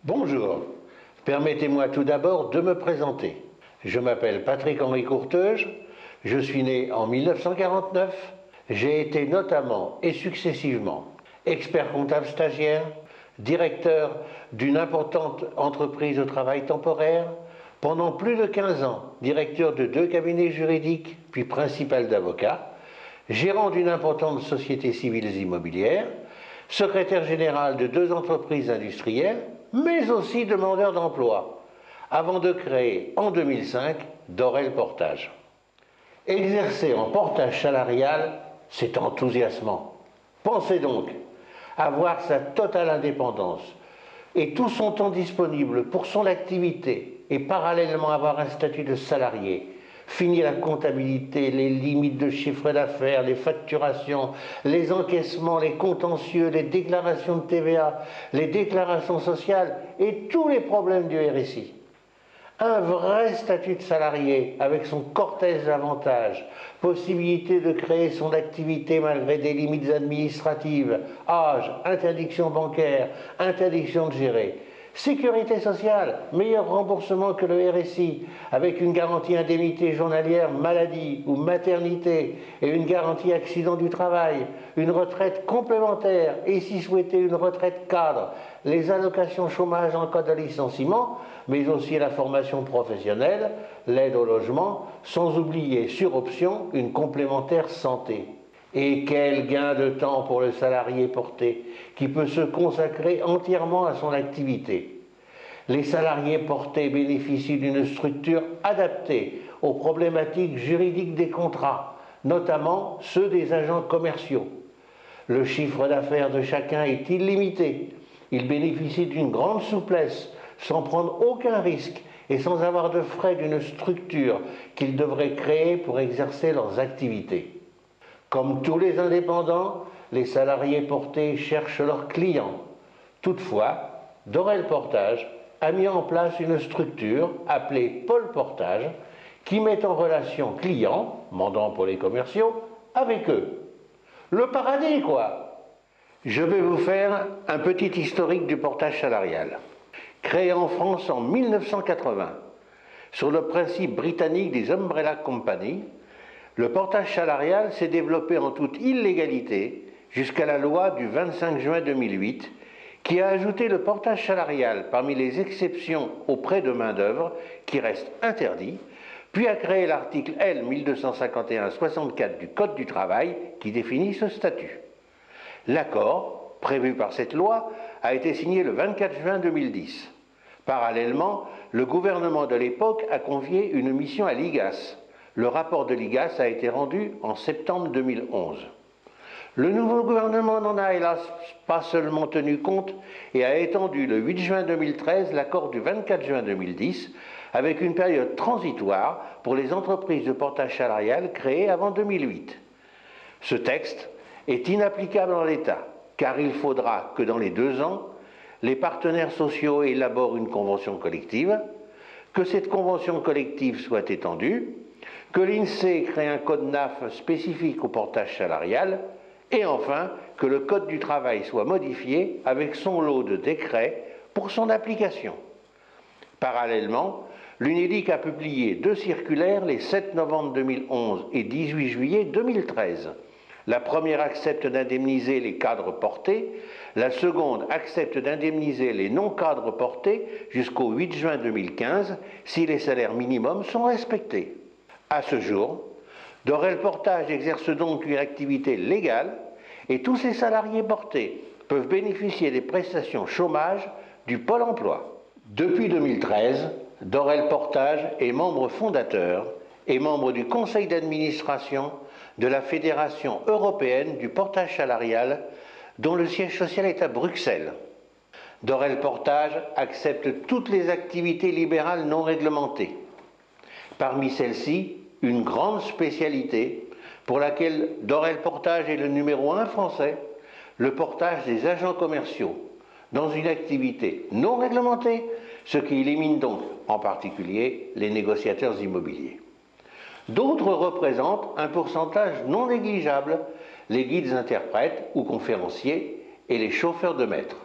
Bonjour, permettez-moi tout d'abord de me présenter. Je m'appelle Patrick-Henri Courteuge, je suis né en 1949, j'ai été notamment et successivement expert comptable stagiaire, directeur d'une importante entreprise de travail temporaire, pendant plus de 15 ans directeur de 2 cabinets juridiques, puis principal d'avocats, gérant d'une importante société civile immobilière, secrétaire général de 2 entreprises industrielles, mais aussi demandeur d'emploi, avant de créer en 2005 Dorel Portage. Exercer en portage salarial, c'est enthousiasmant. Pensez donc avoir sa totale indépendance et tout son temps disponible pour son activité et parallèlement avoir un statut de salarié. Finir la comptabilité, les limites de chiffre d'affaires, les facturations, les encaissements, les contentieux, les déclarations de TVA, les déclarations sociales et tous les problèmes du RSI. Un vrai statut de salarié avec son cortège d'avantages, possibilité de créer son activité malgré des limites administratives, âge, interdiction bancaire, interdiction de gérer. Sécurité sociale, meilleur remboursement que le RSI, avec une garantie indemnité journalière maladie ou maternité et une garantie accident du travail, une retraite complémentaire et si souhaité une retraite cadre, les allocations chômage en cas de licenciement, mais aussi la formation professionnelle, l'aide au logement, sans oublier sur option une complémentaire santé. Et quel gain de temps pour le salarié porté, qui peut se consacrer entièrement à son activité. Les salariés portés bénéficient d'une structure adaptée aux problématiques juridiques des contrats, notamment ceux des agents commerciaux. Le chiffre d'affaires de chacun est illimité. Ils bénéficient d'une grande souplesse, sans prendre aucun risque et sans avoir de frais d'une structure qu'ils devraient créer pour exercer leurs activités. Comme tous les indépendants, les salariés portés cherchent leurs clients. Toutefois, Dorel Portage a mis en place une structure appelée Pôle Portage qui met en relation clients, mandants pour les commerciaux, avec eux. Le paradis, quoi! Je vais vous faire un petit historique du portage salarial. Créé en France en 1980, sur le principe britannique des Umbrella Company, le portage salarial s'est développé en toute illégalité jusqu'à la loi du 25 juin 2008 qui a ajouté le portage salarial parmi les exceptions aux prêts de main-d'œuvre qui restent interdits, puis a créé l'article L 1251-64 du Code du travail qui définit ce statut. L'accord, prévu par cette loi, a été signé le 24 juin 2010. Parallèlement, le gouvernement de l'époque a confié une mission à l'IGAS. Le rapport de l'IGAS a été rendu en septembre 2011. Le nouveau gouvernement n'en a hélas pas seulement tenu compte et a étendu le 8 juin 2013 l'accord du 24 juin 2010 avec une période transitoire pour les entreprises de portage salarial créées avant 2008. Ce texte est inapplicable en l'état car il faudra que dans les 2 ans, les partenaires sociaux élaborent une convention collective, que cette convention collective soit étendue, que l'INSEE crée un code NAF spécifique au portage salarial, et enfin que le Code du travail soit modifié avec son lot de décrets pour son application. Parallèlement, l'UNEDIC a publié 2 circulaires les 7 novembre 2011 et 18 juillet 2013. La première accepte d'indemniser les cadres portés, la seconde accepte d'indemniser les non-cadres portés jusqu'au 8 juin 2015 si les salaires minimums sont respectés. À ce jour, Dorel Portage exerce donc une activité légale et tous ces salariés portés peuvent bénéficier des prestations chômage du Pôle emploi. Depuis 2013, Dorel Portage est membre fondateur et membre du conseil d'administration de la Fédération européenne du portage salarial dont le siège social est à Bruxelles. Dorel Portage accepte toutes les activités libérales non réglementées. Parmi celles-ci, une grande spécialité pour laquelle Dorel Portage est le numéro 1 français, le portage des agents commerciaux, dans une activité non réglementée, ce qui élimine donc en particulier les négociateurs immobiliers. D'autres représentent un pourcentage non négligeable, les guides interprètes ou conférenciers et les chauffeurs de maître.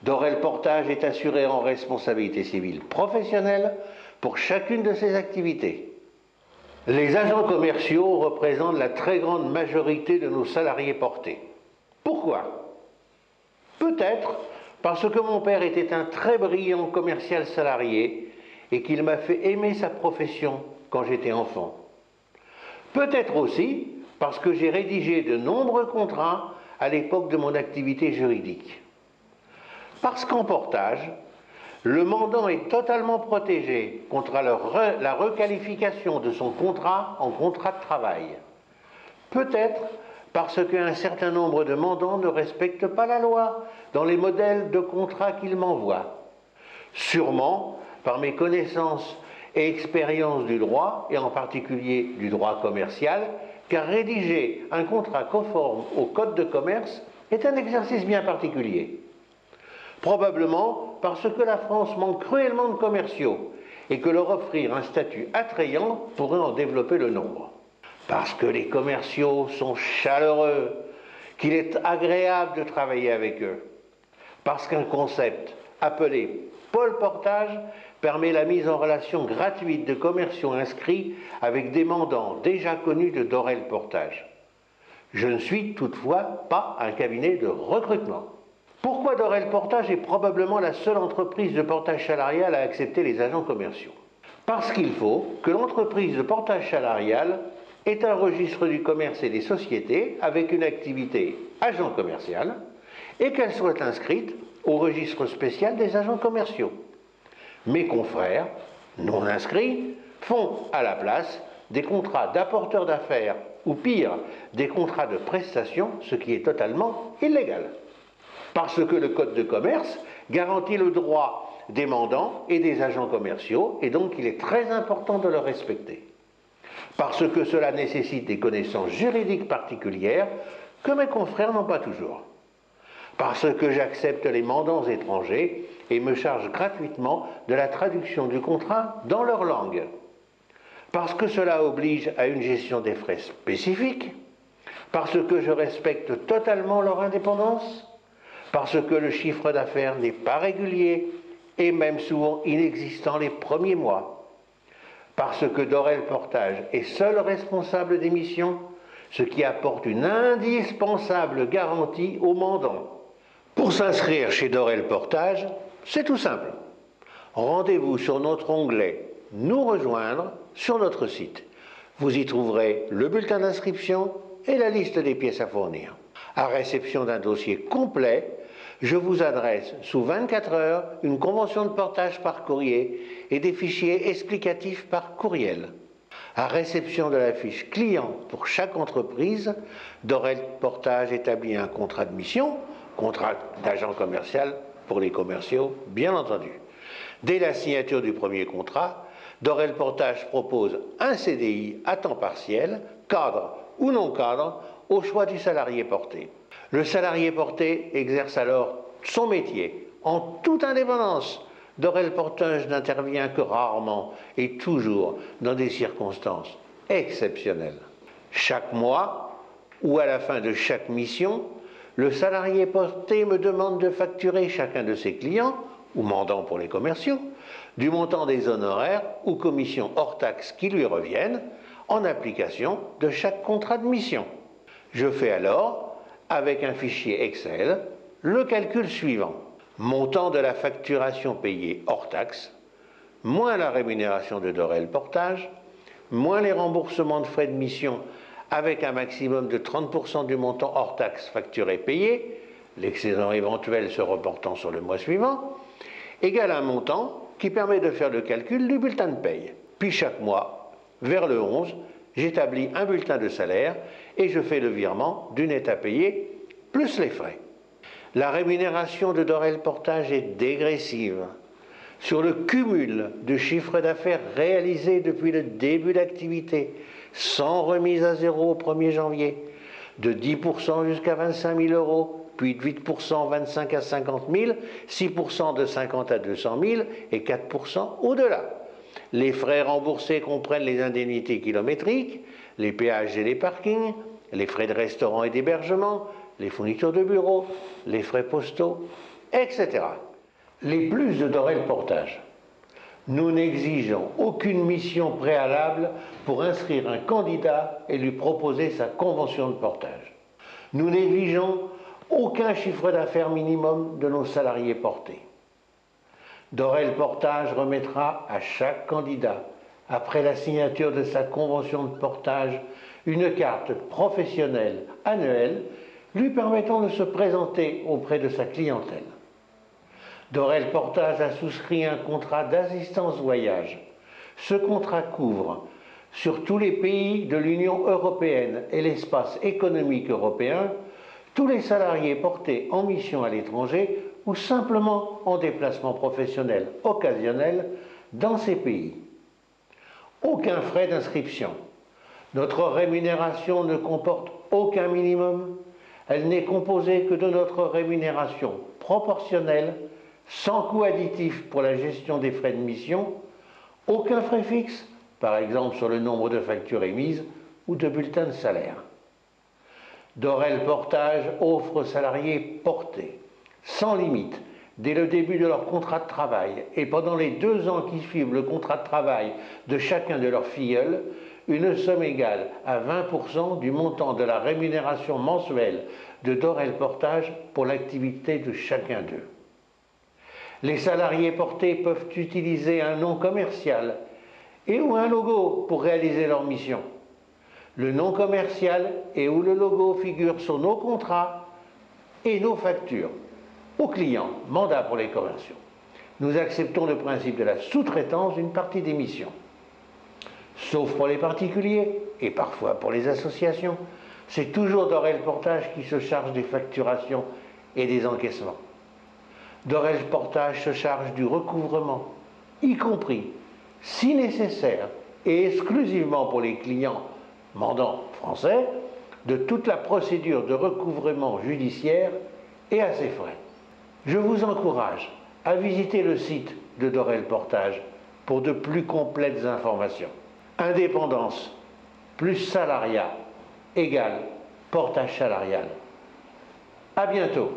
Dorel Portage est assuré en responsabilité civile professionnelle pour chacune de ses activités. Les agents commerciaux représentent la très grande majorité de nos salariés portés. Pourquoi? Peut-être parce que mon père était un très brillant commercial salarié et qu'il m'a fait aimer sa profession quand j'étais enfant. Peut-être aussi parce que j'ai rédigé de nombreux contrats à l'époque de mon activité juridique. Parce qu'en portage, le mandant est totalement protégé contre la requalification de son contrat en contrat de travail. Peut-être parce qu'un certain nombre de mandants ne respectent pas la loi dans les modèles de contrat qu'ils m'envoient. Sûrement par mes connaissances et expériences du droit, et en particulier du droit commercial, car rédiger un contrat conforme au Code de commerce est un exercice bien particulier. Probablement parce que la France manque cruellement de commerciaux et que leur offrir un statut attrayant pourrait en développer le nombre. Parce que les commerciaux sont chaleureux, qu'il est agréable de travailler avec eux. Parce qu'un concept appelé Pôle Portage permet la mise en relation gratuite de commerciaux inscrits avec des mandants déjà connus de Dorel Portage. Je ne suis toutefois pas un cabinet de recrutement. Pourquoi Dorel Portage est probablement la seule entreprise de portage salarial à accepter les agents commerciaux? Parce qu'il faut que l'entreprise de portage salarial ait un registre du commerce et des sociétés avec une activité agent commercial et qu'elle soit inscrite au registre spécial des agents commerciaux. Mes confrères, non inscrits, font à la place des contrats d'apporteurs d'affaires ou pire, des contrats de prestation, ce qui est totalement illégal. Parce que le Code de commerce garantit le droit des mandants et des agents commerciaux et donc il est très important de le respecter. Parce que cela nécessite des connaissances juridiques particulières que mes confrères n'ont pas toujours. Parce que j'accepte les mandants étrangers et me charge gratuitement de la traduction du contrat dans leur langue. Parce que cela oblige à une gestion des frais spécifiques. Parce que je respecte totalement leur indépendance. Parce que le chiffre d'affaires n'est pas régulier et même souvent inexistant les premiers mois. Parce que Dorel Portage est seul responsable des missions, ce qui apporte une indispensable garantie aux mandants. Pour s'inscrire chez Dorel Portage, c'est tout simple. Rendez-vous sur notre onglet « Nous rejoindre » sur notre site. Vous y trouverez le bulletin d'inscription et la liste des pièces à fournir. À réception d'un dossier complet, je vous adresse sous 24 heures une convention de portage par courrier et des fichiers explicatifs par courriel. À réception de la fiche client pour chaque entreprise, Dorel Portage établit un contrat de mission, contrat d'agent commercial pour les commerciaux, bien entendu. Dès la signature du premier contrat, Dorel Portage propose un CDI à temps partiel, cadre ou non cadre, au choix du salarié porté. Le salarié porté exerce alors son métier en toute indépendance. Dorel Portage n'intervient que rarement et toujours dans des circonstances exceptionnelles. Chaque mois ou à la fin de chaque mission, le salarié porté me demande de facturer chacun de ses clients, ou mandants pour les commerciaux, du montant des honoraires ou commissions hors taxes qui lui reviennent en application de chaque contrat de mission. Je fais alors, avec un fichier Excel, le calcul suivant. Montant de la facturation payée hors taxe, moins la rémunération de Dorel Portage, moins les remboursements de frais de mission avec un maximum de 30% du montant hors taxe facturé payé, l'excédent éventuel se reportant sur le mois suivant, égale un montant qui permet de faire le calcul du bulletin de paye. Puis chaque mois, vers le 11, j'établis un bulletin de salaire et je fais le virement du net à payer plus les frais. La rémunération de Dorel Portage est dégressive sur le cumul de chiffre d'affaires réalisé depuis le début d'activité, sans remise à zéro au 1er janvier, de 10% jusqu'à 25 000 euros, puis de 8% 25 à 50 000, 6% de 50 à 200 000 et 4% au-delà. Les frais remboursés comprennent les indemnités kilométriques, les péages et les parkings, les frais de restaurant et d'hébergement, les fournitures de bureau, les frais postaux, etc. Les plus de Dorel Portage. Nous n'exigeons aucune mission préalable pour inscrire un candidat et lui proposer sa convention de portage. Nous n'exigeons aucun chiffre d'affaires minimum de nos salariés portés. Dorel Portage remettra à chaque candidat, après la signature de sa convention de portage, une carte professionnelle annuelle lui permettant de se présenter auprès de sa clientèle. Dorel Portage a souscrit un contrat d'assistance voyage. Ce contrat couvre, sur tous les pays de l'Union européenne et l'espace économique européen, tous les salariés portés en mission à l'étranger ou simplement en déplacement professionnel occasionnel dans ces pays. Aucun frais d'inscription. Notre rémunération ne comporte aucun minimum. Elle n'est composée que de notre rémunération proportionnelle, sans coût additif pour la gestion des frais de mission, aucun frais fixe, par exemple sur le nombre de factures émises ou de bulletins de salaire. Dorel Portage offre aux salariés portés, sans limite, dès le début de leur contrat de travail et pendant les 2 ans qui suivent le contrat de travail de chacun de leurs filleuls, une somme égale à 20% du montant de la rémunération mensuelle de Dorel Portage pour l'activité de chacun d'eux. Les salariés portés peuvent utiliser un nom commercial et ou un logo pour réaliser leur mission. Le nom commercial et ou le logo figurent sur nos contrats et nos factures. Aux clients, mandat pour les commerciaux. Nous acceptons le principe de la sous-traitance d'une partie des missions. Sauf pour les particuliers et parfois pour les associations, c'est toujours Dorel Portage qui se charge des facturations et des encaissements. Dorel Portage se charge du recouvrement, y compris, si nécessaire et exclusivement pour les clients mandants français, de toute la procédure de recouvrement judiciaire et à ses frais. Je vous encourage à visiter le site de Dorel Portage pour de plus complètes informations. Indépendance plus salariat égale portage salarial. À bientôt.